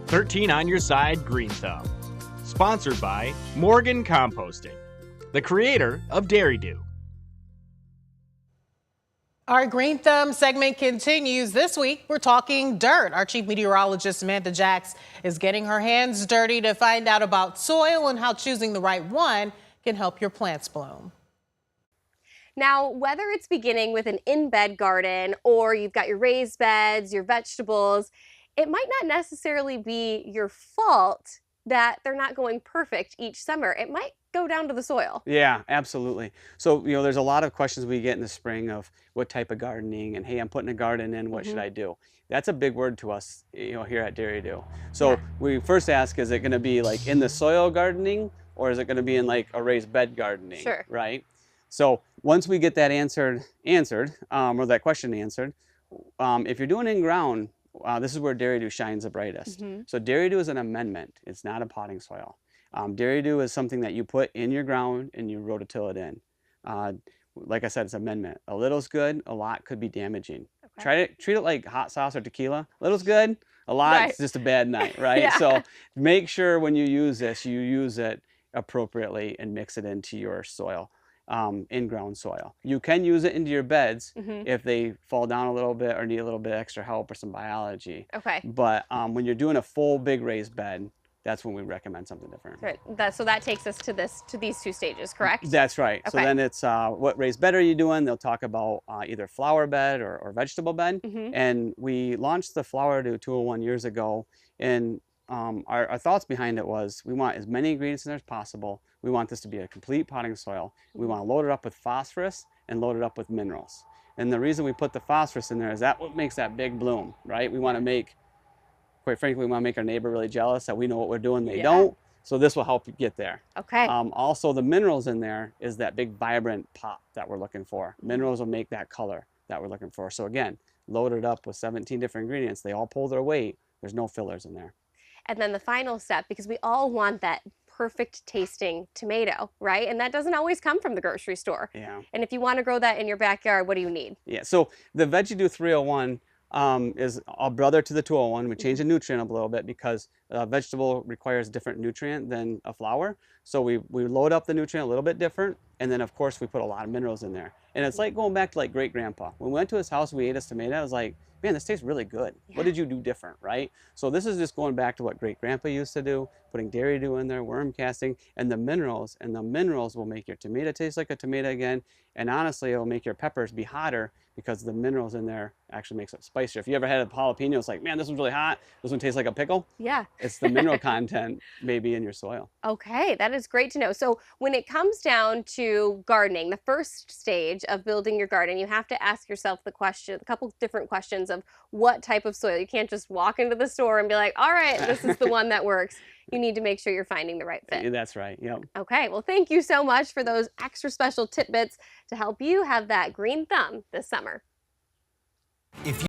13 on Your Side Green Thumb. Sponsored by Morgan Composting, the creator of Dairy Dew. Our Green Thumb segment continues. This week, we're talking dirt. Our chief meteorologist, Samantha Jacques, is getting her hands dirty to find out about soil and how choosing the right one can help your plants bloom. Now, whether it's beginning with an in-bed garden or you've got your raised beds, your vegetables, it might not necessarily be your fault that they're not going perfect each summer. It might go down to the soil. Yeah, absolutely. So, there's a lot of questions we get in the spring of what type of gardening and, hey, I'm putting a garden in, what should I do? That's a big word to us, here at Dairy Dew. So we first ask, is it going to be like in the soil gardening, or is it going to be in like a raised bed gardening? Sure. Right? So once we get that answered, or that question answered, if you're doing in ground, this is where Dairy Dew shines the brightest. So Dairy Dew is an amendment. It's not a potting soil. Dairy Dew is something that you put in your ground and you rototill it in. Like I said, it's an amendment. A little's good, a lot could be damaging. Treat it like hot sauce or tequila. A little's good, a lot is just a bad night, right? So make sure when you use this, you use it appropriately and mix it into your soil. In-ground soil. You can use it into your beds if they fall down a little bit or need a little bit extra help or some biology. Okay. But when you're doing a full big raised bed, that's when we recommend something different. Right. So that takes us to these two stages, correct? That's right. Okay. So then it's what raised bed are you doing? They'll talk about either flower bed or vegetable bed. And we launched the Flower Dew 201 years ago, and our thoughts behind it was we want as many ingredients in there as possible. We want this to be a complete potting soil. We want to load it up with phosphorus and load it up with minerals. And the reason we put the phosphorus in there is that what makes that big bloom, right? We want to make, quite frankly, we want to make our neighbor really jealous that we know what we're doing, they don't. So this will help you get there. Okay. Also, the minerals in there is that big vibrant pop that we're looking for. Minerals will make that color that we're looking for. So again, load it up with 17 different ingredients. They all pull their weight. There's no fillers in there. And then the final step, because we all want that perfect tasting tomato, right? And that doesn't always come from the grocery store. Yeah. And if you want to grow that in your backyard, what do you need? Yeah, so the Veggie Dew 301 is a brother to the 201. We changed the nutrient up a little bit because a vegetable requires a different nutrient than a flower. So we load up the nutrient a little bit different. And then, of course, we put a lot of minerals in there. And it's like going back to like great-grandpa. When we went to his house, we ate his tomato. I was like, man, this tastes really good. What did you do different, right? So this is just going back to what great-grandpa used to do, putting Dairy Dew in there, worm casting, and the minerals will make your tomato taste like a tomato again. And honestly, it will make your peppers be hotter because the minerals in there actually makes it spicier. If you ever had a jalapeno, it's like, man, this one's really hot. This one tastes like a pickle. Yeah. It's the mineral content maybe in your soil. Okay, that is great to know. So when it comes down to gardening, the first stage of building your garden, you have to ask yourself a couple different questions of what type of soil. You can't just walk into the store and be like, all right, this is the one that works. You need to make sure you're finding the right fit. That's right, yep. Okay, well, thank you so much for those extra special tidbits to help you have that green thumb this summer. If you